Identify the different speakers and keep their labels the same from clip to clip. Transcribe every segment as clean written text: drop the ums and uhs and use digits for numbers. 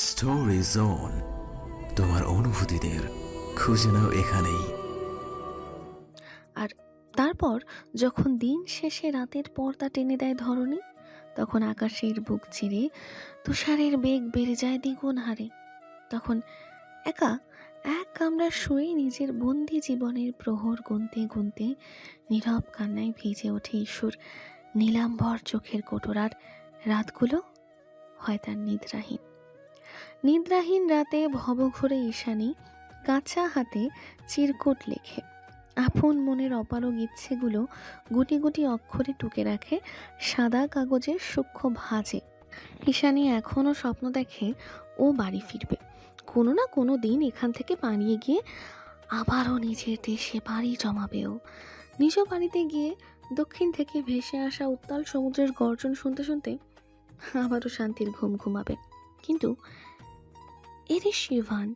Speaker 1: Story zone, তোমার অনুভূতিদের খুঁজে নাও এখানেই।
Speaker 2: আর তারপর যখন দিন শেষে রাতের পর্দা টেনে দেয় ধরণী, তখন আকাশের বুক চিরে তুষারের বেগ বেড়ে যায় দ্বিগুণ হারে। তখন একা এক কামরা শুয়ে নিজের বন্দি জীবনের প্রহর গুনতে গুনতে নীরব কান্নায় ভিজে ওঠে ঈশ্বর নীলাম্বর চোখের কোটরার রাতগুলো হয় তার নিদ্রাহীন। নিদ্রাহীন রাতে ভবঘুরে ঈশানী কাঁচা হাতে চিরকুট লেখে, আপন মনের অপারগ ইচ্ছেগুলো গুটি গুটি অক্ষরে টুকে রাখে সাদা কাগজের সূক্ষ্ম ভাঁজে। ঈশানী এখনও স্বপ্ন দেখে ও বাড়ি ফিরবে, কোনো না কোনো দিন এখান থেকে পালিয়ে গিয়ে আবারও নিজের দেশে পাড়ি জমাবেও। নিজ বাড়িতে গিয়ে দক্ষিণ থেকে ভেসে আসা উত্তাল সমুদ্রের গর্জন শুনতে শুনতে আবারও শান্তির ঘুম ঘুমাবে। কিন্তু এরে শিভান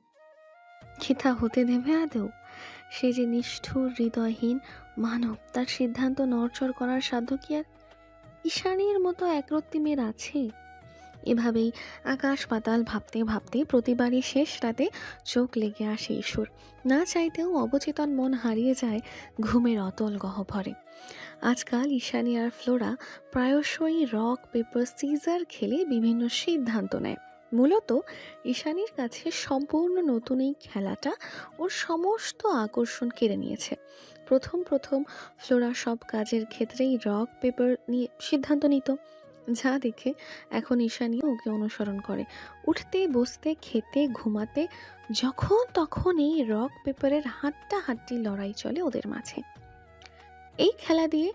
Speaker 2: কি তা হতে দেবে আদৌ? সে যে নিষ্ঠুর হৃদয়হীন মানব, তার সিদ্ধান্ত নড়চড় করার সাধ্য কি আর ঈশানীর মতো একরত্তি মেয়ের আছে? এভাবেই আকাশ পাতাল ভাবতে ভাবতে প্রতিবারই শেষ রাতে চোখ লেগে আসে ঈশ্বর। না চাইতেও অবচেতন মন হারিয়ে যায় ঘুমের অতল গহ্বরে। আজকাল ঈশানী আর ফ্লোরা প্রায়শই রক পেপার সিজার খেলে বিভিন্ন সিদ্ধান্ত নেয়। মূলত ঈশানীর কাছে সম্পূর্ণ নতুন এই খেলাটা ওর সমস্ত আকর্ষণ কেড়ে নিয়েছে। প্রথম প্রথম ফ্লোরা সব কাজের ক্ষেত্রেই রক পেপার নিয়ে সিদ্ধান্ত নিত, যা দেখে এখন ঈশানী ওকে অনুসরণ করে। উঠতে বসতে খেতে ঘুমাতে যখন তখন এই রক পেপারের হাড্ডাহাড্ডি লড়াই চলে ওদের মাঝে। এই খেলা দিয়ে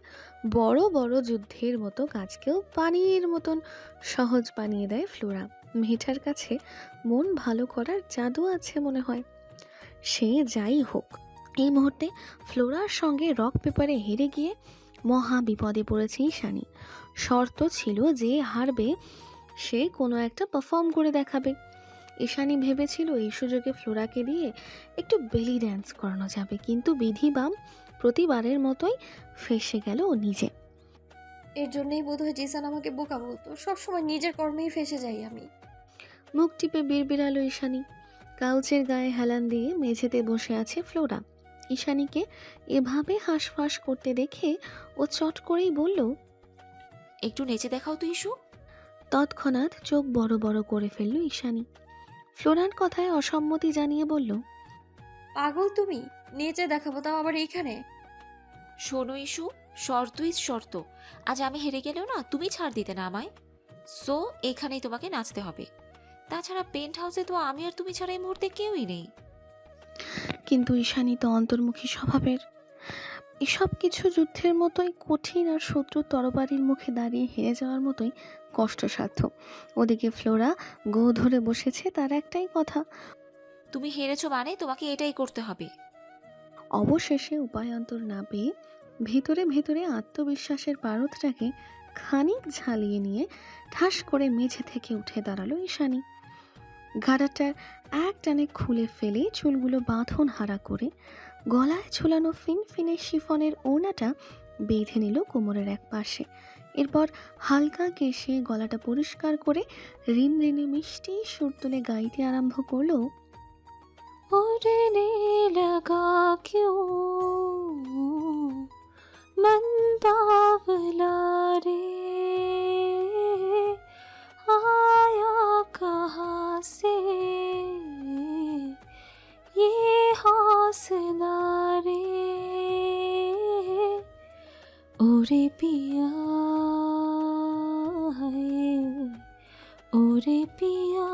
Speaker 2: বড় বড় যুদ্ধের মতো কাজকেও পানির মতন সহজ বানিয়ে দেয় ফ্লোরা। মেয়েটার কাছে মন ভালো করার জাদু আছে মনে হয়। সে যাই হোক, এই মুহূর্তে ফ্লোরার সঙ্গে রক পেপারে হেরে গিয়ে মহা বিপদে পড়েছে ঈশানী। শর্ত ছিল যে হারবে সে কোনো একটা পারফর্ম করে দেখাবে। ঈশানী ভেবেছিল এই সুযোগে ফ্লোরাকে দিয়ে একটু বেলি ড্যান্স করানো যাবে, কিন্তু বিধি বাম প্রতিবারের মতোই ফেঁসে গেল ও নিজে।
Speaker 3: এর জন্যই বোধহয় জিসান আমাকে বোকা বলতো, সবসময় নিজের কর্মেই ফেসে যাই আমি।
Speaker 2: মুখ টিপে বিড়বিড়ালো ঈশানী। কাউচের গায়ে হেলান দিয়ে মেঝেতে বসে আছে ফ্লোরা। ঈশানীকে এভাবে হাঁসফাঁস করতে দেখে ও চট করেই বলল,
Speaker 4: একটু নেচে দেখাও তো ইস্যু।
Speaker 2: তৎক্ষণাৎ চোখ বড় বড় করে ফেলল ঈশানী। ফ্লোরার কথায় অসম্মতি জানিয়ে বলল,
Speaker 3: পাগল তুমি, নেচে দেখাবো তাও আবার এইখানে?
Speaker 4: শোনো ইস্যু, শর্তই শর্ত। আজ আমি হেরে গেলেও না তুমি ছাড় দিতে না আমায়। সো এখানেই তোমাকে নাচতে হবে। তাছাড়া পেন্ট হাউসে তো আমি আর তুমি ছাড়া এই মুহূর্তে কেউই নেই।
Speaker 2: কিন্তু ঈশানী তো অন্তর্মুখী স্বভাবের। এসব কিছু যুদ্ধের মতোই কঠিন আর শত্রুর তরবারির মুখে দাঁড়িয়ে হেরে যাওয়ার মতোই কষ্টসাধ্য। ওদিকে ফ্লোরা গো ধরে বসেছে তার একটাই কথা,
Speaker 4: তুমি হেরেছো মানে তোমাকে এটাই করতে হবে।
Speaker 2: অবশেষে উপায়ান্তর না পেয়ে ভেতরে ভেতরে আত্মবিশ্বাসের পারদটাকে খানিক ঝালিয়ে নিয়ে ঠাস করে মেঝে থেকে উঠে দাঁড়ালো ঈশানী। ঘাড়াটার এক টানে খুলে ফেলে চুলগুলো বাঁধন হারা করে গলায় ঝুলানো ফিনফিনে শিফনের ওড়নাটা বেঁধে নিল কোমরের এক পাশে। এরপর হালকা কেশে গলাটা পরিষ্কার করে রিনরিনে মিষ্টি সুর তুলে গাইতে আরম্ভ করলো,
Speaker 4: उड़ने लगा क्यों मन बावला रे, आया कहाँ से ये हौसला रे, ओरे पिया है, ओरे पिया।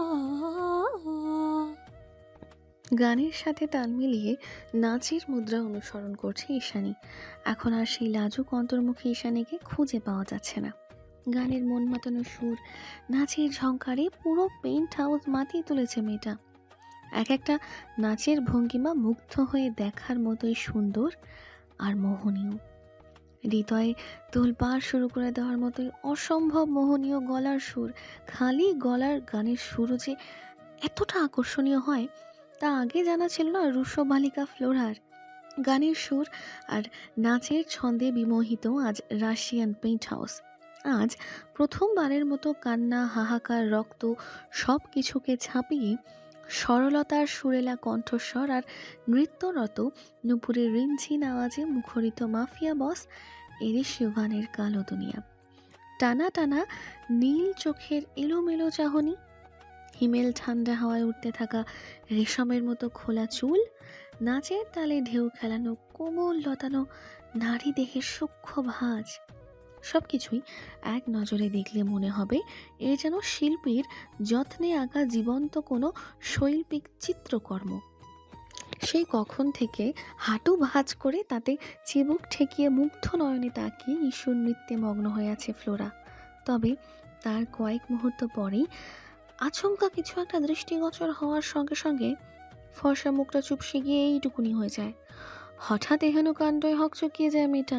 Speaker 2: গানের সাথে তাল মিলিয়ে নাচের মুদ্রা অনুসরণ করছে ঈশানী। এখন আর সেই লাজুক অন্তর্মুখী ঈশানীকে খুঁজে পাওয়া যাচ্ছে না। গানের মন মাতানো সুর, নাচের ঝংকারে পুরো পেন্ট হাউস মাতিয়ে তুলেছে মেয়েটা। এক একটা নাচের ভঙ্গিমা মুগ্ধ হয়ে দেখার মতোই সুন্দর আর মোহনীয়। হৃদয়ে তোলপাড় শুরু করে দেওয়ার মতোই অসম্ভব মোহনীয় গলার সুর। খালি গলার গানের সুরও যে এতটা আকর্ষণীয় হয় তা আগে জানা ছিল না রুশো বালিকা ফ্লোরার। গানের সুর আর নাচের ছন্দে বিমোহিত আজ রাশিয়ান পেন্ট হাউস। আজ প্রথমবারের মতো কান্না, হাহাকার, রক্ত সব কিছুকে ছাপিয়ে সরলতার সুরেলা কণ্ঠস্বর আর নৃত্যরত নুপুরের রিনঝিন আওয়াজে মুখরিত মাফিয়া বস এরিস ইভানের কালো দুনিয়া। টানা টানা নীল চোখের এলোমেলো চাহনি, হিমেল ঠান্ডা হাওয়ায় উঠতে থাকা রেশমের মতো খোলা চুল, নাচের তালে ঢেউ খেলানো কোমল লতানো নারী দেহের সূক্ষ্ম ভাঁজ, সবকিছুই এক নজরে দেখলে মনে হবে এ যেন শিল্পীর যত্নে আঁকা জীবন্ত কোনো শৈল্পিক চিত্রকর্ম। সেই কখন থেকে হাঁটু ভাঁজ করে তাতে চিবুক ঠেকিয়ে মুগ্ধ নয়নে তাকিয়ে ঈশ্বর নৃত্যে মগ্ন হয়ে আছে ফ্লোরা। তবে তার কয়েক মুহূর্ত পরেই আচমকা কিছু একটা দৃষ্টিগোচর হওয়ার সঙ্গে সঙ্গে ফর্সা মুখটা চুপসে গিয়ে এইটুকুনি হয়ে যায়। হঠাৎ এহেন কাণ্ডয় হকচকিয়ে যায় মেয়েটা।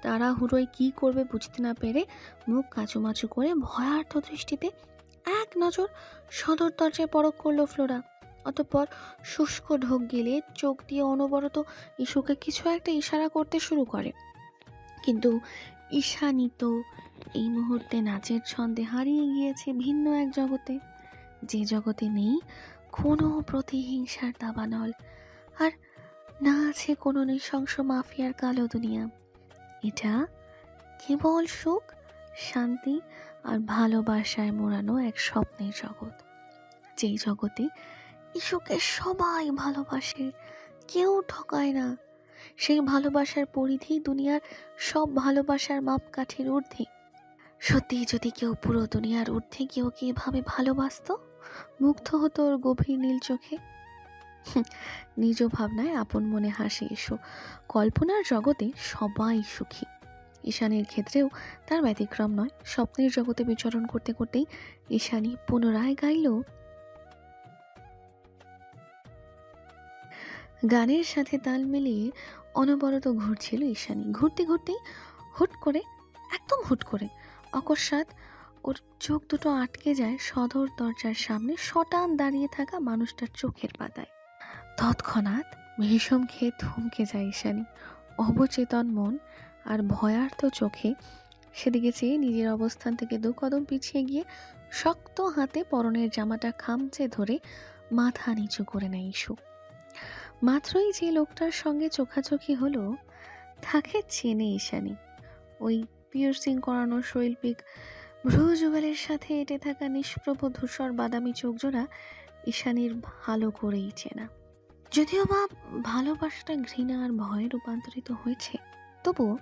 Speaker 2: তাড়াহুড়োয় কী করবে বুঝতে না পেরে মুখ কাচুমাচু করে ভয়ার্থ দৃষ্টিতে এক নজর সদর দরজায় পরখ করলো ফ্লোরা। অতঃপর শুষ্ক ঢোক গেলে চোখ দিয়ে অনবরত ইস্যুকে কিছু একটা ইশারা করতে শুরু করে। কিন্তু ঈশানী তো এই মুহূর্তে নাচের ছন্দে হারিয়ে গিয়েছে ভিন্ন এক জগতে, যে জগতে নেই কোনো প্রতিহিংসার দাবানল, আর না আছে কোনো নৃশংস মাফিয়ার কালো দুনিয়া। এটা কেবল সুখ, শান্তি আর ভালোবাসায় মোড়ানো এক স্বপ্নের জগৎ, যেই জগতে ইস্যুকে সবাই ভালোবাসে, কেউ ঠকায় না। সেই ভালোবাসার পরিধি দুনিয়ার সব ভালোবাসার মাপকাঠির ঊর্ধ্বে। সত্যি যদি কেউ পুরো দুনিয়ার ঊর্ধ্বে কেউ কি এভাবে ভালোবাসতো, মুগ্ধ হতো ওর গভীর নীল চোখে। নিজ ভাবনায় আপন মনে হাসে ইস্যু। কল্পনার জগতে সবাই সুখী, ঈশানীর ক্ষেত্রেও তার ব্যতিক্রম নয়। স্বপ্নের জগতে বিচরণ করতে করতেই ঈশানী পুনরায় গাইল। গানের সাথে তাল মিলিয়ে অনবরত ঘুরছিল ঈশানী। ঘুরতে ঘুরতেই একদম হুট করে অকস্মাৎ ওর চোখ দুটো আটকে যায় সদর দরজার সামনে শটান দাঁড়িয়ে থাকা মানুষটার চোখের পাতায়। তৎক্ষণাৎ ভীষণ খেয়ে থমকে যায় ঈশানী। অবচেতন মন আর ভয়ার্থ চোখে সেদিকে চেয়ে নিজের অবস্থান থেকে 2 কদম পিছিয়ে গিয়ে শক্ত হাতে পরনের জামাটা খামচে ধরে মাথা নিচু করে নেয় ইস্যু। মাত্রই যে লোকটার সঙ্গে চোখাচোখি হলো তাকে চেনে ঈশানী। ওই পিয়ার্সিং করানো শৈল্পিক ভ্রু যুগলের সাথে এঁটে থাকা নিষ্প্রভ ধূসর বাদামি চোখজোড়া ঈশানীর ভালো করেই চেনা। যদিও বা ভালোবাসাটা ঘৃণা আর ভয়ে রূপান্তরিত হয়েছে, তবুও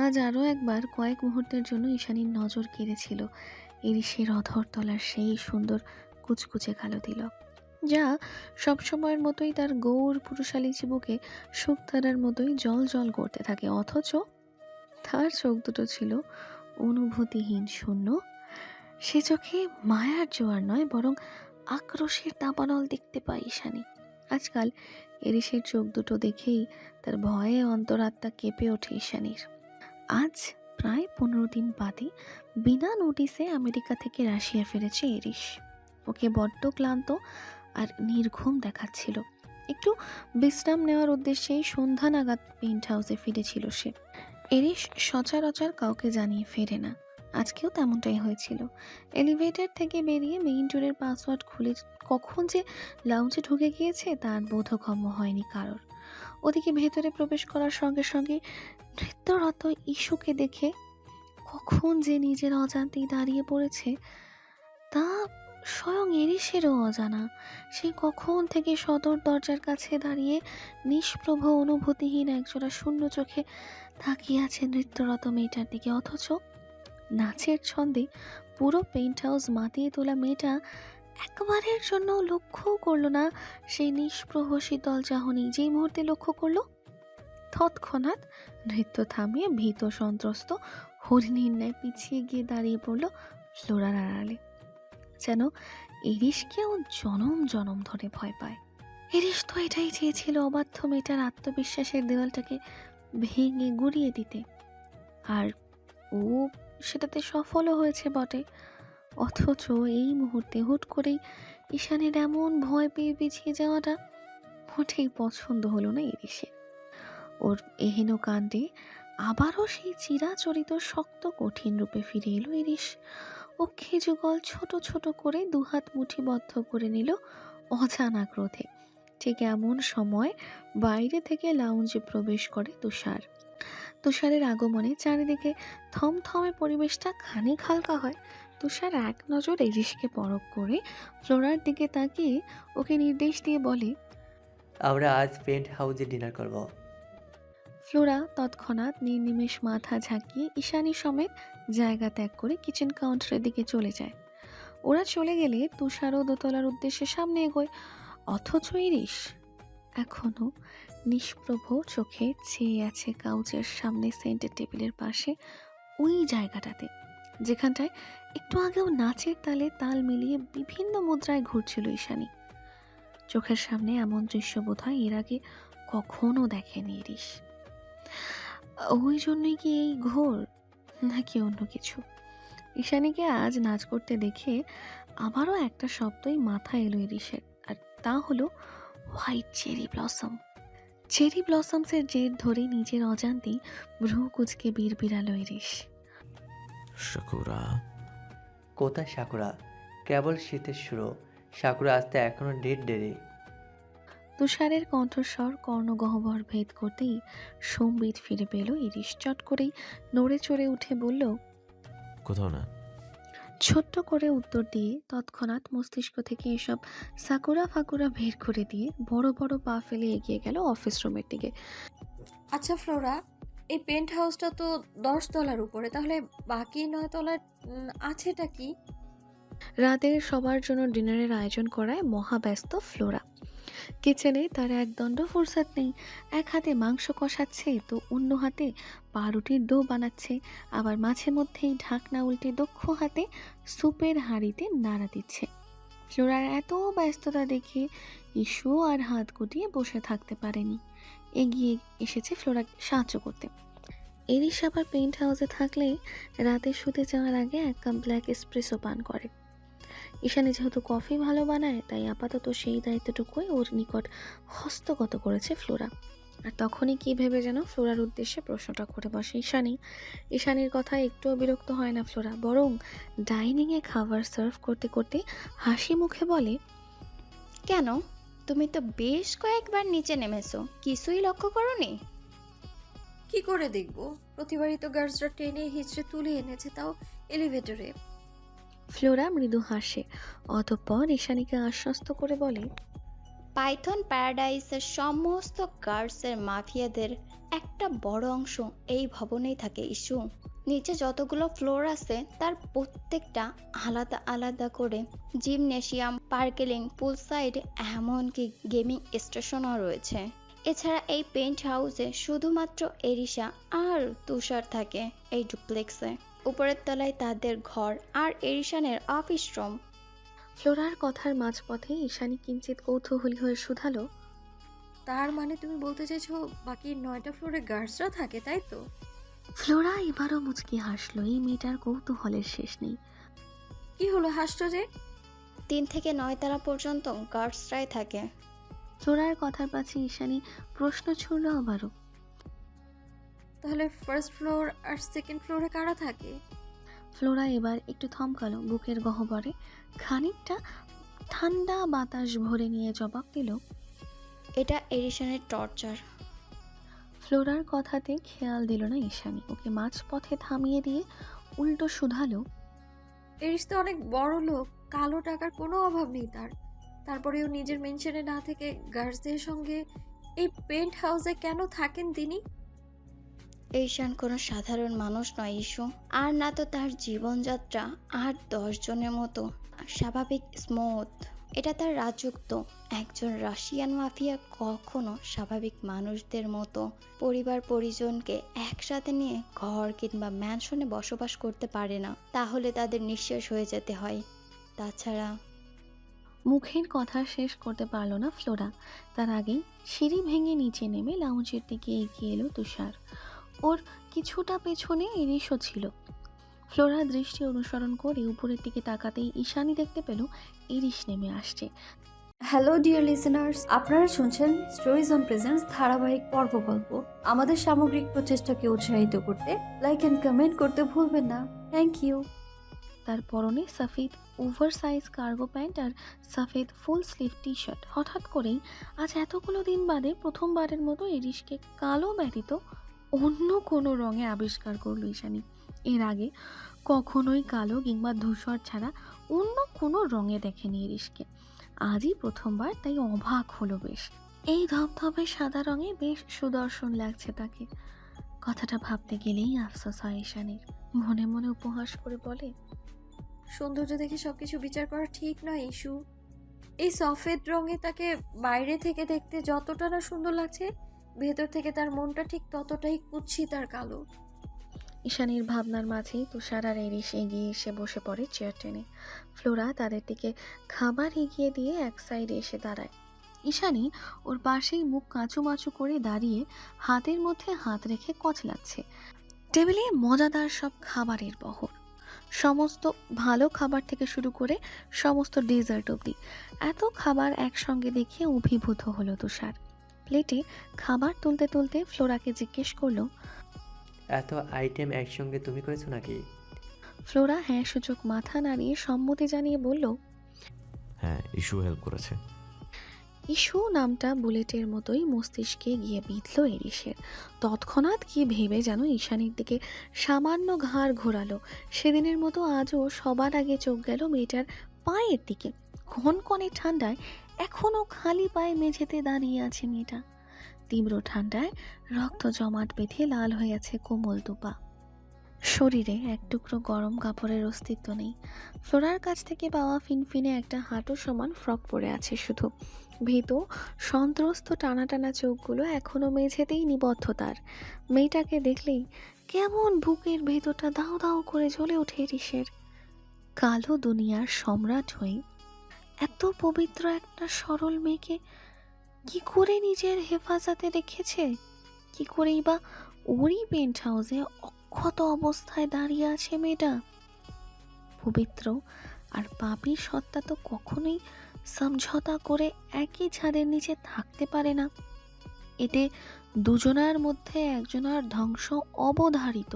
Speaker 2: আজ আরও একবার কয়েক মুহূর্তের জন্য ঈশানীর নজর কেড়েছিল এরিসের অধর তলার সেই সুন্দর কুচকুচে কালো তিলক, যা সবসময়ের মতোই তার গৌর পুরুষালী চিবুকে শুকতারার মতোই জল জল করতে থাকে। অথচ তার চোখ দুটো ছিল অনুভূতিহীন, শূন্য। সে চোখে মায়ার জোয়ার নয়, বরং আক্রোশের দাবানল দেখতে পায় ঈশানী। আজকাল এরিসের চোখ দুটো দেখেই তার ভয়ে অন্তরাত্মা কেঁপে ওঠে ঈশানীর। আজ প্রায় 15 দিন বাদে বিনা নোটিসে আমেরিকা থেকে রাশিয়া ফিরেছে এরিস। ওকে বড্ড ক্লান্ত আর নির্ঘুম দেখাচ্ছিল। একটু বিশ্রাম নেওয়ার উদ্দেশ্যেই সন্ধ্যা নাগাদ পেন্ট হাউসে ফিরেছিল সে। এরিস সচরাচর কাউকে জানিয়ে ফেরে না, আজকেও তেমনটাই হয়েছিল। এলিভেটর থেকে বেরিয়ে মেইন ডোরের পাসওয়ার্ড খুলে কখন যে লাউঞ্জে ঢুকে গিয়েছে তার বোধগম্য হয়নি কারোর। ওদিকে ভেতরে প্রবেশ করার সঙ্গে সঙ্গে নৃত্যরত ইস্যুকে দেখে কখন যে নিজের অজান্তেই দাঁড়িয়ে পড়েছে তা স্বয়ং এরিসেরও অজানা। সে কখন থেকে সদর দরজার কাছে দাঁড়িয়ে নিষ্প্রভ অনুভূতিহীন একজোড়া শূন্য চোখে তাকিয়ে আছে নৃত্যরত মেয়েটার দিকে। অথচ নাচের ছন্দে পুরো পেন্ট হাউস মাতিয়ে তোলা মেয়েটা একবারের জন্য লক্ষ্যও করলো না সেই নিষ্প্রভ শীতল চাহনি। যেই মুহূর্তে লক্ষ্য করলো, তৎক্ষণাৎ নৃত্য থামিয়ে ভীত সন্ত্রস্ত হরিণীর ন্যায় পিছিয়ে গিয়ে দাঁড়িয়ে পড়ল ফ্লোরার আড়ালে, যেন এরিসকেও জনম জনম ধরে ভয় পায়। এরিস তো এটাই চেয়েছিল, অবাধ্য মেয়েটার আত্মবিশ্বাসের দেওয়ালটাকে ভেঙে গুড়িয়ে দিতে, আর ও সেটাতে সফলও হয়েছে বটে। অথচ এই মুহূর্তে হুট করেই ঈশানের এমন ভয় পেয়ে পিছিয়ে যাওয়াটা মোটেই পছন্দ হলো না এরিসের। ওর এহেন কাণ্ডে আবারও সেই চিরাচরিত শক্ত কঠিন রূপে ফিরে এলো ইরিশ। ও খেজুগল ছোট ছোট করে দুহাত মুঠিবদ্ধ করে নিল অজানা ক্রোধে। ঠিক এমন সময় বাইরে থেকে লাউঞ্জে প্রবেশ করে তুষার। তুষারের আগমনে চারিদিকে থমথমে পরিবেশটা খানিক হালকা হয়। তুষার এক নজর ইরিশকে পরখ করে ফ্লোরার দিকে তাকিয়ে ওকে নির্দেশ দিয়ে বলে,
Speaker 5: আমরা আজ পেন্ট হাউসে ডিনার করব।
Speaker 2: ফ্লোরা তৎক্ষণাৎ নির্নিমেষ মাথা ঝাঁকিয়ে ঈশানী সমেত জায়গা ত্যাগ করে কিচেন কাউন্টারের দিকে চলে যায়। ওরা চলে গেলে তুষারও দোতলার উদ্দেশ্যে সামনে এগোয়। অথচ ইরিশ এখনো নিষ্প্রভ চোখে চেয়ে আছে কাউচের সামনে সেন্টার টেবিলের পাশে, ওই জায়গাটাতে যেখানটায় একটু আগেও নাচের তালে তাল মিলিয়ে বিভিন্ন মুদ্রায় ঘুরছিল ঈশানী। চোখের সামনে এমন দৃশ্য বোধহয় এর আগে কখনো দেখেনি ইরিশ। ওই জন্যই কি এই ঘোর, নাকি অন্য কিছু? ঈশানীকে আজ নাচ করতে দেখে আবারও একটা শব্দই মাথায় এলো ইরিশের, আর তা হলো হোয়াইট চেরি ব্লসম। চেরি ব্লসমসের জের ধরে নিজের অজান্তেই ভ্রু কুচকে বিড়বিড়ালো ইরিশ।
Speaker 1: সাকুরা।
Speaker 5: কোথায় সাকুরা? কেবল শীতের শুরু, সাকুরা আসতে এখনো দেরি।
Speaker 2: তুষারের কণ্ঠস্বর কর্ণগহ্বর ভেদ করতেই সম্বিত ফিরে পেল ইরিশ। চট করেই নড়ে চড়ে উঠে বলল,
Speaker 1: কোথাও না।
Speaker 2: ছোট্ট করে উত্তর দিয়ে তৎক্ষণাৎ মস্তিষ্ক থেকে এসব সাকুরা ফাকুরা বের করে দিয়ে বড় বড় পা ফেলে এগিয়ে গেল অফিস রুমের দিকে।
Speaker 3: আচ্ছা ফ্লোরা, এই পেন্ট হাউসটা তো 10 তলার উপরে, তাহলে বাকি 9 তলার আছেটা কি?
Speaker 2: রাতের সবার জন্য ডিনারের আয়োজন করায় মহাব্যস্ত ফ্লোরা। কিচেনে তার একদণ্ড ফুরসত নেই। এক হাতে মাংস কষাচ্ছে তো অন্য হাতে পাউরুটির ডো বানাচ্ছে, আবার মাঝে মধ্যেই ঢাকনা উল্টে দক্ষ হাতে স্যুপের হাঁড়িতে নাড়া দিচ্ছে। ফ্লোরার এত ব্যস্ততা দেখে ইস্যু আর হাত গুটিয়ে বসে থাকতে পারেনি, এগিয়ে এসেছে ফ্লোরাকে সাহায্য করতে। ইরিশ আবার পেন্ট হাউসে থাকলে রাতে শুতে যাওয়ার আগে 1 কাপ ব্ল্যাক এসপ্রেসো পান করে। ঈশানী যেহেতু কফি ভালো বানায়, তাই আপাতত সেই দায়িত্বটুকুই ওর নিকট হস্তগত করেছে ফ্লোরা। আর তখনই কি ভেবে যেন ফ্লোরার উদ্দেশ্যে প্রশ্নটা করে বসে ঈশানী। ঈশানীর কথা একটুও বিরক্ত হয় না ফ্লোরা, বরং ডাইনিংয়ে খাবার সার্ভ করতে করতে হাসি মুখে বলে,
Speaker 6: কেন, তুমি তো বেশ কয়েকবার নিচে নেমেছো, কিছুই লক্ষ্য করোনি?
Speaker 3: কি করে দেখবো? প্রতিবারই তো গার্লসরা টেনে হিচড়ে তুলে এনেছে, তাও এলিভেটরে।
Speaker 2: ফ্লোরা মৃদু হাসে, অতঃপর ঈশানীকে আশ্বস্ত করে বলে,
Speaker 6: পাইথন প্যারাডাইসের সমস্ত গার্ডসের মাফিয়াদের একটা বড় অংশ এই ভবনেই থাকে ইস্যু। নিচে যতগুলো ফ্লোর আছে তার প্রত্যেকটা আলাদা আলাদা করে জিমনেশিয়াম, পার্কেলিং, পুল সাইড, এমনকি গেমিং স্টেশনও রয়েছে। এছাড়া এই পেন্ট হাউসে শুধুমাত্র এরিশা আর তুষার থাকে এই ডুপ্লেক্সে। উপরের তলায় তাদের ঘর আর এরিশানের অফিস রুম।
Speaker 2: ফ্লোরার কথার মাঝপথে ঈশানী কিঞ্চিত কৌতূহলী হয়ে শুধালো,
Speaker 3: তার মানে তুমি বলতে চাইছো বাকি 9টা ফ্লোরে গার্লসরা থাকে, তাই তো?
Speaker 2: ফ্লোরা এবারও মুচকি হাসলো। এই মেয়েটার কৌতূহলের শেষ নেই।
Speaker 3: কি হলো, হাসছো যে?
Speaker 6: 3 থেকে 9 তলা পর্যন্ত গার্ডসরাই থাকে।
Speaker 2: ফ্লোরার কথার পাছে ঈশানী প্রশ্ন ছুড়ল আবারও।
Speaker 3: তাহলে ফার্স্ট ফ্লোর আর সেকেন্ড ফ্লোরে কারা থাকে?
Speaker 2: ফ্লোরা এবার একটু থমকালো, বুকের গহ্বরে খানিকটা ঠান্ডা বাতাস ভরে নিয়ে জবাব দিল,
Speaker 6: এটা এরিশানের টর্চার।
Speaker 2: ফ্লোরার কথাতে খেয়াল দিল না ঈশানী। ওকে মাঝপথে থামিয়ে দিয়ে উল্টো শুধালো,
Speaker 3: এরিস তো অনেক বড় লোক, কালো টাকার কোনো অভাব নেই তার। তারপরেও নিজের মেনশনে না থেকে গার্লসদের সঙ্গে এই পেন্ট হাউসে কেন থাকেন তিনি?
Speaker 6: এরিশান কোনো সাধারণ মানুষ নয় ইস্যু, আর না তো তার জীবনযাত্রা আর 10 জনের মতো স্বাভাবিক স্মুথ। এটা তার রাজত্ব। একজন রাশিয়ান মাফিয়া কখনো স্বাভাবিক মানুষদের মতো পরিবার পরিজনকে একসাথে নিয়ে ঘর কিংবা ম্যানশনে বসবাস করতে পারে না, তাহলে তাদের নিঃশেষ হয়ে যেতে হয়। তাছাড়া
Speaker 2: মুখের কথা শেষ করতে পারল না ফ্লোরা। তার আগেই সিঁড়ি ভেঙে নিচে নেমে লাউঞ্জের দিকে এগিয়ে এলো তুষার। ওর কিছুটা পেছনে ইরিশও ছিল। ফ্লোরা দৃষ্টি অনুসরণ করে উপরের দিকে তাকাতেই ঈশানী দেখতে পেল ইরিশ নেমে আসছে।
Speaker 3: হ্যালো ডিয়ার লিসেনার্স, আপনারা শুনছেন স্টোরিজ অন প্রেজেন্স ধারাবাহিক পর্ব গল্প। আমাদের সামগ্রিক প্রচেষ্টাকে উৎসাহিত করতে লাইক অ্যান্ড কমেন্ট করতে ভুলবেন না। Thank you.
Speaker 2: তার পরনে সাফেদ ওভার সাইজ কার্গো প্যান্ট আর সাফেদ ফুল স্লিভ টি শার্ট। হঠাৎ করেই আজ এতগুলো দিন বাদে প্রথমবারের মতো এরিশকে কালো ব্যতীত অন্য কোনো রঙে আবিষ্কার করলো ঈশানী। এর আগে কখনোই কালো কিংবা ধূসর ছাড়া অন্য কোনো রঙে দেখেনি এরিশকে। আজই প্রথমবার, তাই অবাক হলো বেশ। এই ধবধবে সাদা রঙে বেশ সুদর্শন লাগছে তাকে। কথাটা ভাবতে গেলেই আফসোস হয় ঈশানীর। মনে মনে উপহাস করে বলে,
Speaker 3: সৌন্দর্য দেখে সবকিছু বিচার করা ঠিক নয় ইস্যু। এই সফেদ রঙে তাকে বাইরে থেকে দেখতে যতটা না সুন্দর লাগছে, ভেতর থেকে তার মনটা ঠিক ততটাই কুৎসিত আর কালো।
Speaker 2: ঈশানীর ভাবনার মাঝেই তুষার আর এরিশ এগিয়ে এসে বসে পড়ে চেয়ার টেনে। ফ্লোরা তাদের দিকে খাবার এগিয়ে দিয়ে এক সাইডে এসে দাঁড়ায়। ঈশানী ওর পাশেই মুখ কাঁচুমাচু করে দাঁড়িয়ে হাতের মধ্যে হাত রেখে কচলাচ্ছে। টেবিলে মজাদার সব খাবারের বহর, সমস্ত ভালো খাবার থেকে শুরু করে সমস্ত ডেজার্ট অবধি। এত খাবার একসঙ্গে দেখে অভিভূত হলো তুষার। প্লেটে খাবার তুলতে তুলতে ফ্লোরাকে জিজ্ঞেস করলো,
Speaker 5: এত আইটেম একসঙ্গে তুমি করেছো নাকি?
Speaker 2: ফ্লোরা হ্যাঁ সূচক মাথা নাড়িয়ে সম্মতি জানিয়ে বলল,
Speaker 1: হ্যাঁ, ইস্যু হেল্প করেছে।
Speaker 2: ইস্যু নামটা বুলেটের মতোই মস্তিষ্কে গিয়ে বিঁধল এরিসের। তৎক্ষণাৎ কি ভেবে যেন ঈশানীর দিকে সামান্য ঘাড় ঘোরালো। সেদিনের মতো আজও সবার আগে চোখ গেল মেয়েটার পায়ের দিকে। কনকনে ঠান্ডায় এখনো খালি পায়ে মেঝেতে দাঁড়িয়ে আছে মেয়েটা। তীব্র ঠান্ডায় রক্ত জমাট বেঁধে লাল হয়ে আছে কোমল দুপা। শরীরে এক টুকরো গরম কাপড়ের অস্তিত্ব নেই। ফ্লোরার কাছ থেকে পাওয়া ফিনফিনে একটা হাঁটু সমান ফ্রক পরে আছে শুধু। ভীত সন্ত্রস্ত টানা টানা চোখগুলো এখনো মেঝেতেই নিবদ্ধ তার। মেয়েটাকে দেখলেই কেমন বুকের ভেতরটা দাও দাও করে জ্বলে ওঠে এরিসের। কালো দুনিয়ার সম্রাট হয়ে এত পবিত্র একটা সরল মেয়েকে কি করে নিজের হেফাজতে রেখেছে? কি করেই বা ওরই পেন্ট হাউসে অক্ষত অবস্থায় দাঁড়িয়ে আছে মেয়েটা? পবিত্র আর পাপী সত্তা তো কখনোই সমঝোতা করে একই ছাদের নিচে থাকতে পারে না। এতে দুজনার মধ্যে একজনার ধ্বংস অবধারিত।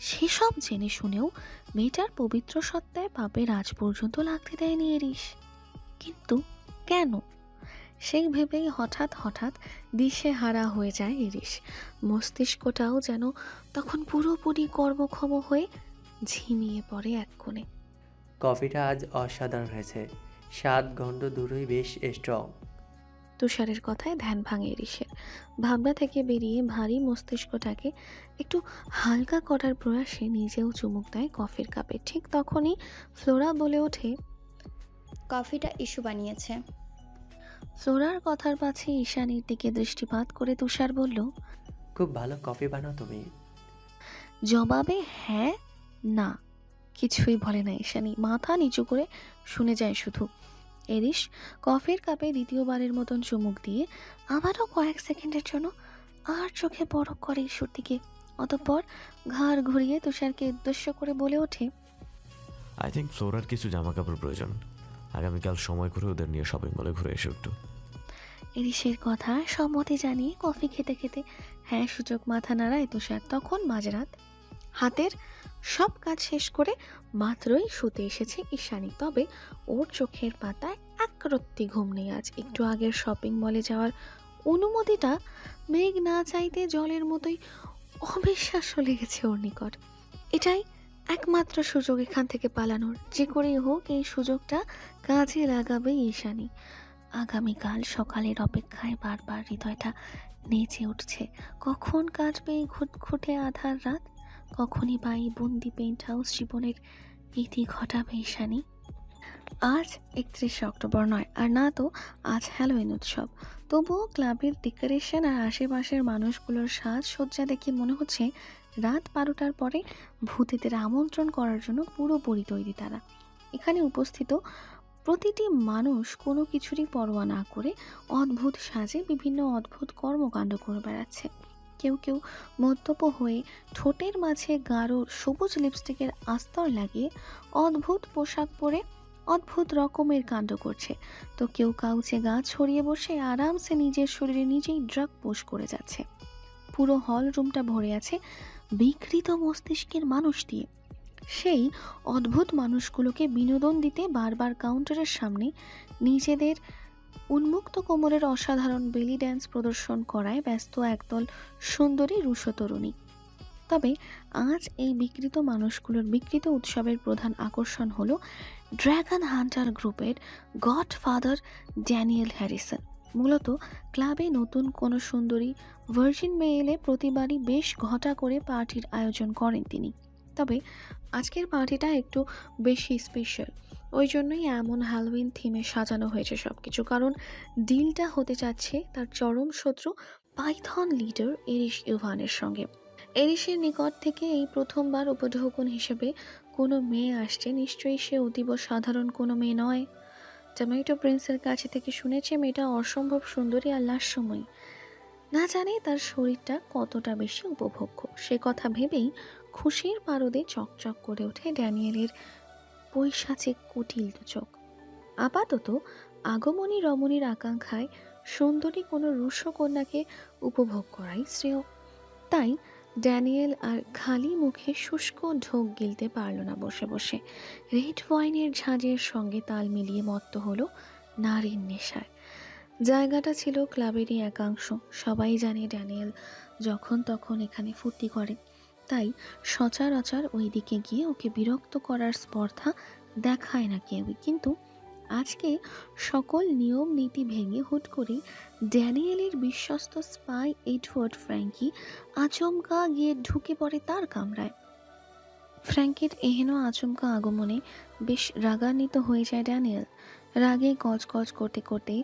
Speaker 2: সেসব জেনে শুনেও মেয়েটার পবিত্র সত্তায় পাপের আজ পর্যন্ত লাগতে দেয়নি এরিস। কিন্তু কেন? সেই ভেবেই হঠাৎ হঠাৎ দিশেহারা হয়ে যায় এরিস। মস্তিষ্কটাও যেন তখন পুরোপুরি কর্মক্ষম হয়ে ঝিমিয়ে পড়ে এক কোণে।
Speaker 5: কফিটা আজ অসাধারণ হয়েছে, স্বাদ গন্ধ দুটোই বেশ স্ট্রং।
Speaker 2: তুষারের কথায় ধ্যান ভাঙে এরিসের। ভাবনা থেকে বেরিয়ে ভারী মস্তিষ্কটাকে একটু হালকা করার প্রয়াসে নিজেও চুমুক দেয় কফির কাপে। ঠিক তখনই ফ্লোরা বলে ওঠে,
Speaker 6: কফিটা ইস্যু বানিয়েছে।
Speaker 2: ফ্লোরার কথার পাছে ঈশানীর দিকে দৃষ্টিপাত করে তুষার বলল,
Speaker 5: খুব ভালো কফি বানাও তুমি।
Speaker 2: জবাবে হ্যাঁ না কিছুই বলে না ঈশানী। মাথা নিচু করে শুনে যায় শুধু। এরিস কফির কাপে দ্বিতীয়বারের মতন চুমুক দিয়ে আবারও কয়েক সেকেন্ডের জন্য আর চোখে বরফ করে ইস্যুর দিকে। অতঃপর ঘাড় ঘুরিয়ে তুষারকে উদ্দেশ্য করে বলে ওঠে,
Speaker 1: আই থিঙ্ক ফ্লোরার কিছু জামা কাপড় প্রয়োজন। আগামীকাল সময় করে ওদের নিয়ে শপিং মলে ঘুরে এসে একটু।
Speaker 2: এরিসের কথা সম্মতি জানিয়ে কফি খেতে খেতে হ্যাঁ সূচক মাথা নাড়ায় তুষার। তখন মাঝরাত। হাতের সব কাজ শেষ করে মাত্রই শুতে এসেছে ঈশানী। তবে ওর চোখের পাতায় একরত্তি ঘুম নেই আজ। একটু আগের শপিং মলে যাওয়ার অনুমতিটা মেঘ না চাইতে জলের মতোই অবিশ্বাস্য লেগেছে ওর নিকট। এটাই একমাত্র সুযোগ এখান থেকে পালানোর। যে করেই হোক এই সুযোগটা কাজে লাগাবে ঈশানী। আগামীকাল সকালের অপেক্ষায় বারবার হৃদয়টা নেচে উঠছে। কখন কাটবে এই ঘুটঘুটে আধার রাত? কখনই বা এই বন্দি পেন্ট হাউস জীবনের ইতি ঘটাবে ঈশানী। আজ 31শে অক্টোবর নয়, আর না তো আজ হ্যালোইন উৎসব। তবুও ক্লাবের ডেকোরেশন আর আশেপাশের মানুষগুলোর সাজসজ্জা দেখে মনে হচ্ছে রাত 12টার পরে ভূতেদের আমন্ত্রণ করার জন্য পুরোপুরি তৈরি তারা। এখানে উপস্থিত প্রতিটি মানুষ কোনো কিছুরই পরোয়া না করে অদ্ভুত সাজে বিভিন্ন অদ্ভুত কর্মকাণ্ড করে বেড়াচ্ছে। কেউ কেউ মদ্যপ হয়ে ঠোঁটের মাঝে গাঢ় সবুজ লিপস্টিকের আস্তর লাগিয়ে অদ্ভুত পোশাক পরে অদ্ভুত রকমের কাণ্ড করছে। তো কেউ কাউচে গা ছড়িয়ে বসে আরামসে নিজের শরীরে নিজেই ড্রাগ পুশ করে যাচ্ছে। পুরো হল রুমটা ভরে আছে বিকৃত মস্তিষ্কের মানুষ দিয়ে। সেই অদ্ভুত মানুষগুলোকে বিনোদন দিতে বারবার কাউন্টারের সামনে নিজেদের উন্মুক্ত কোমরের অসাধারণ বেলি ড্যান্স প্রদর্শন করায় ব্যস্ত একদল সুন্দরী রুশো তরুণী। তবে আজ এই বিকৃত মানুষগুলোর বিকৃত উৎসবের প্রধান আকর্ষণ হলো ড্র্যাগন হান্টার গ্রুপের গডফাদার ড্যানিয়েল হ্যারিসন। মূলত ক্লাবে নতুন কোনো সুন্দরী ভার্জিন মেয়ে এলে প্রতিবারই বেশ ঘটা করে পার্টির আয়োজন করেন তিনি। তবে আজকের পার্টিটা একটু বেশি স্পেশাল, ওই জন্যই এমন হ্যালোউইন থিমে সাজানো হয়েছে সব কিছু। কারণ ডিলটা হতে যাচ্ছে তার চরম শত্রু পাইথন লিডার এরিশ ইভানের সঙ্গে। এরিশের নিকট থেকে এই প্রথমবার উপঢৌকন হিসেবে কোনো মেয়ে আসছে। নিশ্চয়ই সে অতীব সাধারণ কোনো মেয়ে নয়। টমেটো প্রিন্সের কাছে থেকে শুনেছে মেয়েটা অসম্ভব সুন্দরী আর লাস্যময়ী। না জানে তার শরীরটা কতটা বেশি উপভোগ্য। সে কথা ভেবেই খুশির পারদে চকচক করে ওঠে ড্যানিয়েলের পৈশাচিক কুটিল চোখ। আপাতত আগমনী রমণীর আকাঙ্ক্ষায় সুন্দরী কোনো রুশো কন্যাকে উপভোগ করাই শ্রেয়। তাই ড্যানিয়েল আর খালি মুখে শুষ্ক ঢোক গিলতে পারল না বসে বসে। রেড ওয়াইনের ঝাঁজের সঙ্গে তাল মিলিয়ে মত্ত হলো নারীর নেশায়। জায়গাটা ছিল ক্লাবেরই একাংশ। সবাই জানে ড্যানিয়েল যখন তখন এখানে ফুর্তি করে, তাই সচরাচর ওই দিকে গিয়ে ওকে বিরক্ত করার স্পর্ধা দেখায় না কেউই। কিন্তু আজকে সকল নিয়ম নীতি ভেঙে হুট করে ড্যানিয়েলের বিশ্বস্ত স্পাই এডওয়ার্ড ফ্র্যাঙ্কি আচমকা গিয়ে ঢুকে পড়ে তার কামরায়। ফ্র্যাঙ্কির এহেন আচমকা আগমনে বেশ রাগান্বিত হয়ে যায় ড্যানিয়েল। রাগে গজগজ করতে করতে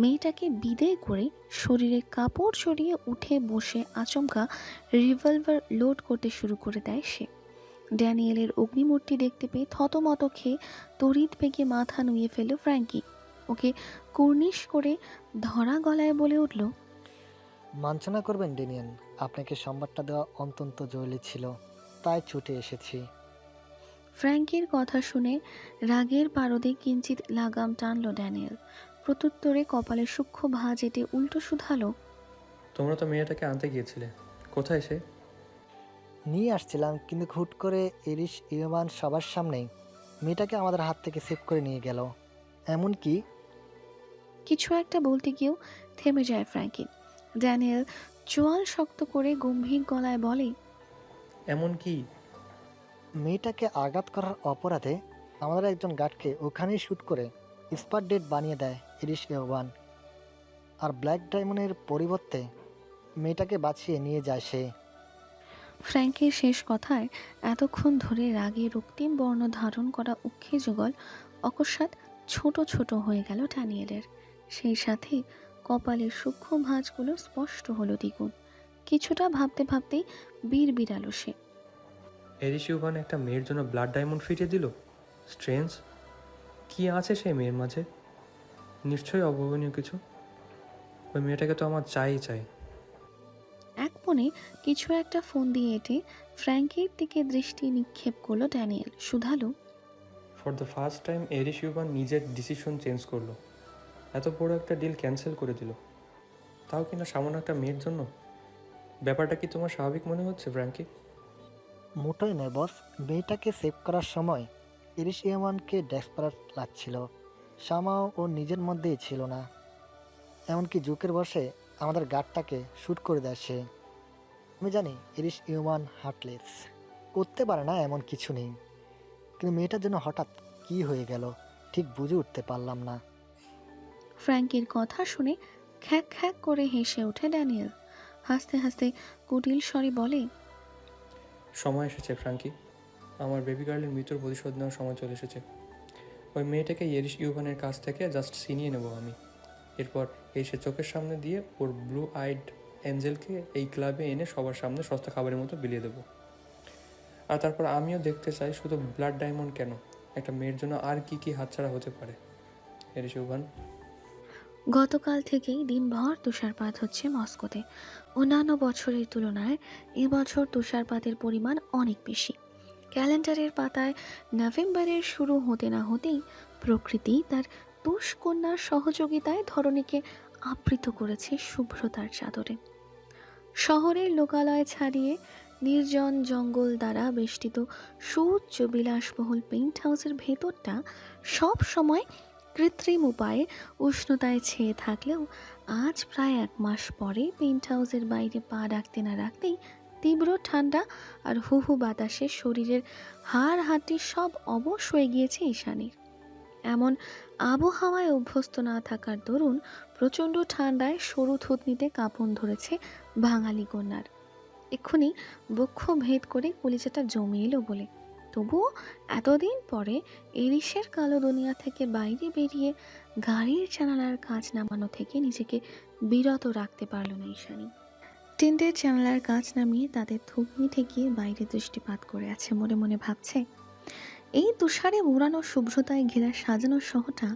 Speaker 2: মেয়েটাকে বিদেয় করে শরীরে কাপড় জড়িয়ে উঠে বসে আচমকা রিভলভার লোড করতে শুরু করে দেয় সে। ড্যানিয়েলের অগ্নিমূর্তি দেখতে পেয়ে থতমত খেয়ে তড়িৎ বেগে মাথা নুয়ে ফেলল ফ্র্যাঙ্কি। ওকে কুর্নিশ করে ধরা গলায় বলে উঠল,
Speaker 7: মার্জনা করবেন ডেনিয়ান, আপনাকে সংবাদটা দেওয়া অত্যন্ত জরুরি ছিল, তাই ছুটে এসেছি।
Speaker 2: ফ্র্যাঙ্কির কথা শুনে রাগের পারদে কিঞ্চিত লাগাম টানল ড্যানিয়েল। প্রত্যুত্তরে কপালে সূক্ষ্ম ভাঁজ এঁটে উল্টো শুধালো,
Speaker 8: তোমরা তো মেয়েটাকে আনতে গিয়েছিলে, কোথায় সে?
Speaker 7: নিয়ে আসছিলাম, কিন্তু হুট করে এরিশ ইউমান সবার সামনেই মেয়েটাকে আমাদের হাত থেকে সেভ করে নিয়ে গেল। এমনকি
Speaker 2: কিছু একটা বলতে গিয়েও থেমে যায় ফ্র্যাঙ্কি। ড্যানিয়েল চোয়াল শক্ত করে গম্ভীর গলায় বলে,
Speaker 8: এমন কি?
Speaker 7: মেয়েটাকে আঘাত করার অপরাধে আমাদের একজন গার্ডকে ওখানেই শ্যুট করে স্পট ডেট বানিয়ে দেয় এরিশ ইউমান, আর ব্ল্যাক ডায়মন্ডের পরিবর্তে মেয়েটাকে বাঁচিয়ে নিয়ে যায় সে।
Speaker 2: ফ্র্যাঙ্কির শেষ কথায় এতক্ষণ ধরে রাগে রক্তিম বর্ণ ধারণ করা উক্ষে যুগল অকস্মাৎ ছোট ছোট হয়ে গেল ড্যানিয়েলের। সেই সাথে কপালের সূক্ষ্ম ভাঁজগুলো স্পষ্ট হলো দ্বিগুণ। কিছুটা ভাবতে ভাবতেই বীর বিড়ালো সে।
Speaker 8: এরিশ ইউভান একটা মেয়ের জন্য ব্লাড ডায়মন্ড ফিরিয়ে দিল? স্ট্রেঞ্জ। কি আছে সেই মেয়ের মাঝে? নিশ্চয়ই অভাবনীয় কিছু। ওই মেয়েটাকে তো আমার চাই চাই।
Speaker 2: এক মনে কিছু একটা ফোন দিয়ে এঁটে ফ্র্যাঙ্কির দিকে দৃষ্টি নিক্ষেপ করলো ড্যানিয়েল। শুধালো,
Speaker 8: ফর দ্য ফার্স্ট টাইম এরিশ ইউভান নিজের ডিসিশন চেঞ্জ করলো, এত বড় একটা ডিল ক্যান্সেল করে দিল, তাও কিনা সামান্য একটা মেয়ের জন্য। ব্যাপারটা কি তোমার স্বাভাবিক মনে হচ্ছে ফ্র্যাঙ্কি?
Speaker 7: মোটেই নয় বস, মেয়েটাকে সেভ করার সময় এরিশ ইউমানকে ডেসপারেট লাগছিল। সামাও ও নিজের মধ্যেই ছিল না। এমনকি জুকের বসে আমাদের গার্ডটাকে শ্যুট করে দেয় সে। আমি জানি এরিশ ইউমান হার্টলেস, করতে পারে না এমন কিছু নেই, কিন্তু মেয়েটার জন্য হঠাৎ কি হয়ে গেল ঠিক বুঝে উঠতে পারলাম না।
Speaker 2: ফ্র্যাঙ্কির কথা শুনে খ্যাক খ্যাক করে হেসে ওঠে ড্যানিয়েল। হাসতে হাসতে কুটিল স্বরে বলে,
Speaker 8: সময় এসেছে ফ্র্যাঙ্কি, আমার বেবি গার্লের মৃত্যুর প্রতিশোধ নেওয়ার সময় চলে এসেছে। ওই মেয়েটাকে এরিশ ইউভানের কাছ থেকে জাস্ট ছিনিয়ে নেব আমি। এরপর এই সে চোখের সামনে দিয়ে ওর ব্লু আইড অ্যাঞ্জেলকে এই ক্লাবে এনে সবার সামনে সস্তা খাবারের মতো বিলিয়ে দেবো। আর তারপর আমিও দেখতে চাই শুধু ব্লাড ডায়মন্ড কেন, একটা মেয়ের জন্য আর কি কি হাতছাড়া হতে পারে। এরিশ ইউভান।
Speaker 2: গতকাল থেকেই দিনভর তুষারপাত হচ্ছে মস্কোতে। অন্যান্য বছরের তুলনায় এবছর তুষারপাতের পরিমাণ অনেক বেশি। ক্যালেন্ডারের পাতায় নভেম্বরের শুরু হতে না হতেই প্রকৃতি তার দুষ্কন্যার সহযোগিতায় ধরণীকে আবৃত করেছে শুভ্রতার চাদরে। শহরের লোকালয় ছাড়িয়ে নির্জন জঙ্গল দ্বারা বেষ্টিত সুউচ্চ বিলাসবহুল পেন্ট হাউসের ভেতরটা সব সময় কৃত্রিম উপায়ে উষ্ণতায় ছেয়ে থাকলেও আজ প্রায় 1 মাস পরে পেন্ট হাউসের বাইরে পা রাখতে না রাখতেই তীব্র ঠান্ডা আর হু হু বাতাসে শরীরের হাড় হাড্ডি সব অবশ হয়ে গিয়েছে ঈশানীর। এমন আবহাওয়ায় অভ্যস্ত না থাকার দরুন প্রচণ্ড ঠান্ডায় সরু থুতনিতে কাঁপন ধরেছে বাঙালি কন্যার। এক্ষুনি বক্ষ ভেদ করে কলিজাটা জমে এলো বলে, তবুও এতদিন পরে এরিসের কালো দুনিয়া থেকে বাইরে বেরিয়ে গাড়ির জানালার কাঁচ নামানো থেকে নিজেকে বিরত রাখতে পারল না ঈশানী। টেন্টের জানালার কাঁচ নামিয়ে তাদের থুতনি ঠেকিয়ে বাইরে দৃষ্টিপাত করে আছে, মনে মনে ভাবছে এই তুষারে মোড়ানো শুভ্রতায় ঘেরা সাজানো শহরটা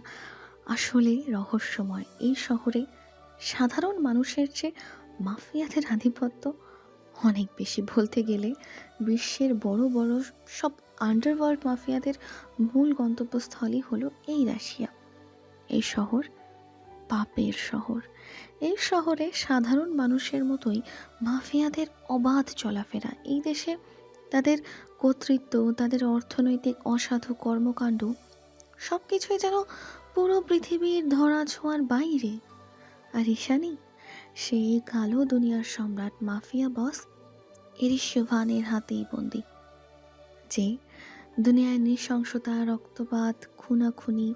Speaker 2: আসলে রহস্যময়। এই শহরে সাধারণ মানুষের চেয়ে মাফিয়াদের আধিপত্য অনেক বেশি। বলতে গেলে বিশ্বের বড় বড় সব আন্ডারওয়ার্ল্ড মাফিয়াদের মূল গন্তব্যস্থলই হলো এই রাশিয়া। এই শহর পাপের শহর। এই শহরে সাধারণ মানুষের মতোই মাফিয়াদের অবাধ চলাফেরা। এই দেশে তাদের কর্তৃত্ব, তাদের অর্থনৈতিক অসাধু কর্মকাণ্ড সব কিছুই যেন পুরো পৃথিবীর ধরা ছোঁয়ার বাইরে। আর ঈশানী সেই কালো দুনিয়ার সম্রাট মাফিয়া বস এরিশিওভানের হাতেই বন্দি, যে দুনিয়ায় নৃশংসতা, রক্তপাত, খুনাখুনি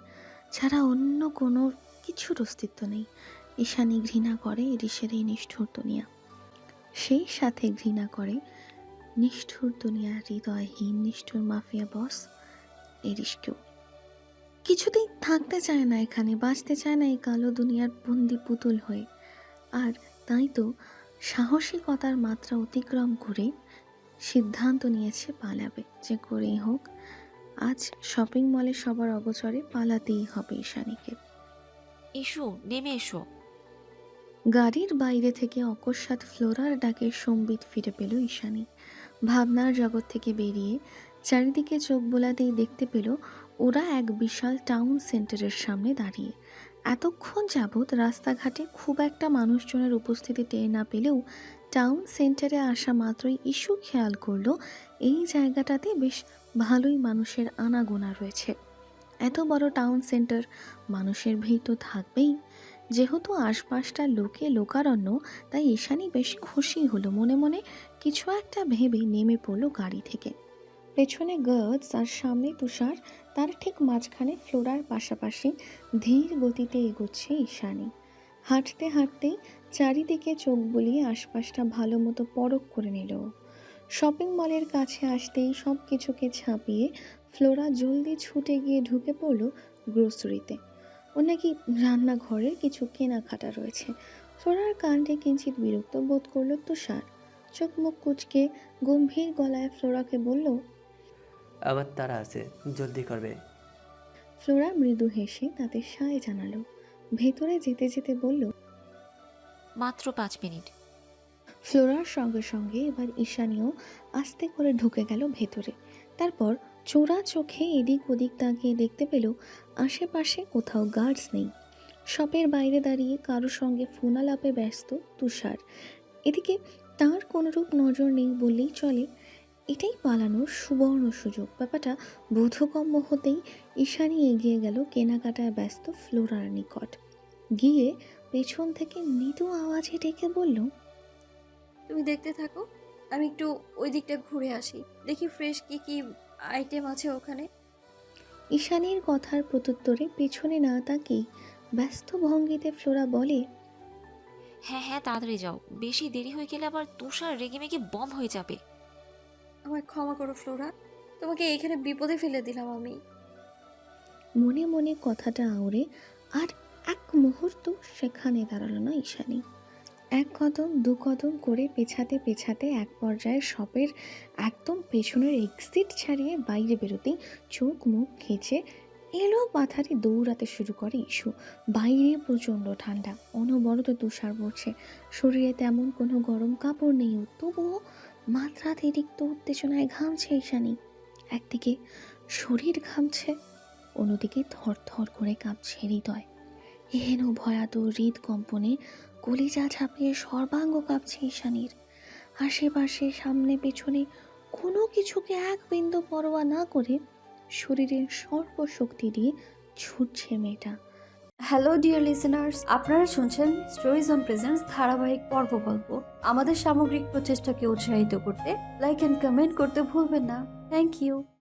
Speaker 2: ছাড়া অন্য কোনো কিছুর অস্তিত্ব নেই। ঈশানী ঘৃণা করে এরিসের এই নিষ্ঠুর দুনিয়া, সেই সাথে ঘৃণা করে নিষ্ঠুর দুনিয়ার হৃদয়হীন নিষ্ঠুর মাফিয়া বস এরিসকেও। কিছুতেই থাকতে চায় না এখানে, বাঁচতে চায় না এই কালো দুনিয়ার বন্দি পুতুল হয়ে। আর তাই তো সাহসিকতার মাত্রা অতিক্রম করে সিদ্ধান্ত নিয়েছে পালাবে, যে করেই হোক আজ শপিং মলে সবার অগোচরে পালাতেই হবে ঈশানীকে।
Speaker 4: ইস্যু নেমে এসো।
Speaker 2: গাড়ির বাইরে থেকে অকস্মাৎ ফ্লোরার ডাকে সম্বিত ফিরে পেল ঈশানী। ভাবনার জগৎ থেকে বেরিয়ে চারিদিকে চোখ বোলাতেই দেখতে পেল ওরা এক বিশাল টাউন সেন্টারের সামনে দাঁড়িয়ে। এতক্ষণ যাবৎ রাস্তাঘাটে খুব একটা মানুষজনের উপস্থিতি টের না পেলেও টাউন সেন্টারে আসা মাত্রই ইস্যু খেয়াল করলো এই জায়গাটাতে বেশ ভালোই মানুষের আনাগোনা রয়েছে। এত বড় টাউন সেন্টার, মানুষের ভিড় তো থাকবেই। যেহেতু আশপাশটা লোকারণ্য, তাই ঈশানী বেশ খুশি হলো। মনে মনে কিছু একটা ভেবে নেমে পড়লো গাড়ি থেকে। পেছনে গার্ডস আর সামনে তুষার, তার ঠিক মাঝখানে ফ্লোরার পাশাপাশি ধীর গতিতে এগোচ্ছে ঈশানী। হাঁটতে হাঁটতেই চারিদিকে চোখ বুলিয়ে আশপাশটা ভালো মতো পরখ করে নিল। শপিং মলের কাছে আসতেই সব কিছুকে ছাপিয়ে ফ্লোরা জলদি ছুটে গিয়ে ঢুকে পড়ল গ্রোসারিতে। ও নাকি রান্নাঘরের কিছু কেনাকাটা রয়েছে। ফ্লোরার কাণ্ডে কিঞ্চিত বিরক্ত বোধ করলো তুষার। চোখ মুখ কুচকে গম্ভীর গলায় ফ্লোরাকে বলল,
Speaker 5: আবার তারা আছে, জলদি করবে।
Speaker 2: ফ্লোরা মৃদু হেসে তাতে সায় জানালো। ভেতরে যেতে যেতে বলল,
Speaker 4: মাত্র 5 মিনিট।
Speaker 2: ফ্লোরার সঙ্গে সঙ্গে এবার ঈশানীও আস্তে করে ঢুকে গেল ভেতরে। তারপর চোরা চোখে এদিক ওদিক তাকিয়ে দেখতে পেল আশেপাশে কোথাও গার্ডস নেই। শপের বাইরে দাঁড়িয়ে কারো সঙ্গে ফোন আলাপে ব্যস্ত তুষার। এদিকে তার কোনোরূপ নজর নেই বললেই চলে। এটাই পালানোর সুবর্ণ সুযোগ। ব্যাপারটা বোধগম্য হতেই ঈশানী এগিয়ে গেল কেনাকাটায় ব্যস্ত ফ্লোরার নিকট। গিয়ে পেছন থেকে মৃদু আওয়াজে ডেকে বলল,
Speaker 3: তুমি দেখতে থাকো, আমি একটু ওই দিকটা ঘুরে আসি, দেখি ফ্রেশ কি কি আইটেম আছে ওখানে।
Speaker 2: ঈশানীর কথার প্রত্যুত্তরে পেছনে না তাকিয়ে ব্যস্ত ভঙ্গিতে ফ্লোরা বলে,
Speaker 4: হ্যাঁ হ্যাঁ তাড়াতাড়ি যাও, বেশি দেরি হয়ে গেলে আবার তুষার রেগে মেগে বম হয়ে যাবে।
Speaker 3: আমায় ক্ষমা করো ফ্লোরা, তোমাকে এখানে বিপদে ফেলে দিলাম আমি।
Speaker 2: মনে মনে কথাটা আওড়ে আর এক মুহূর্ত সেখানে দাঁড়ালো না ঈশানী। এক কদম দু কদম করে পেছাতে পেছাতে এক পর্যায়ে শপের একদম পেছনের এক্সিট ছাড়িয়ে বাইরে বেরোতেই চোখ মুখ খেঁচে এলো পাথারে দৌড়াতে শুরু করে ইস্যু। বাইরে প্রচণ্ড ঠান্ডা, অনবরত তুষার পড়ছে। শরীরে তেমন কোনো গরম কাপড় নেই, তবুও মাত্রাতিরিক্ত উত্তেজনায় ঘামছে ঈশানী। একদিকে শরীর ঘামছে, অন্যদিকে থরথর করে কাঁপছে হৃদয়। এহেন ভয়াত হৃদকম্পনে কলিজা ঝাঁপিয়ে সর্বাঙ্গ কাঁপছে ঈশানীর। আশেপাশে সামনে পেছনে কোনো কিছুকে এক বিন্দু পরোয়া না করে শরীরের সর্বশক্তি দিয়ে ছুটছে মেয়েটা।
Speaker 3: হ্যালো ডিয়ার লিসেনার্স, আপনারা শুনছেন স্টোরিজ অন প্রেজেন্স ধারাবাহিক পর্বগল্প। আমাদের সামগ্রিক প্রচেষ্টাকে উৎসাহিত করতে লাইক অ্যান্ড কমেন্ট করতে ভুলবেন না। Thank you.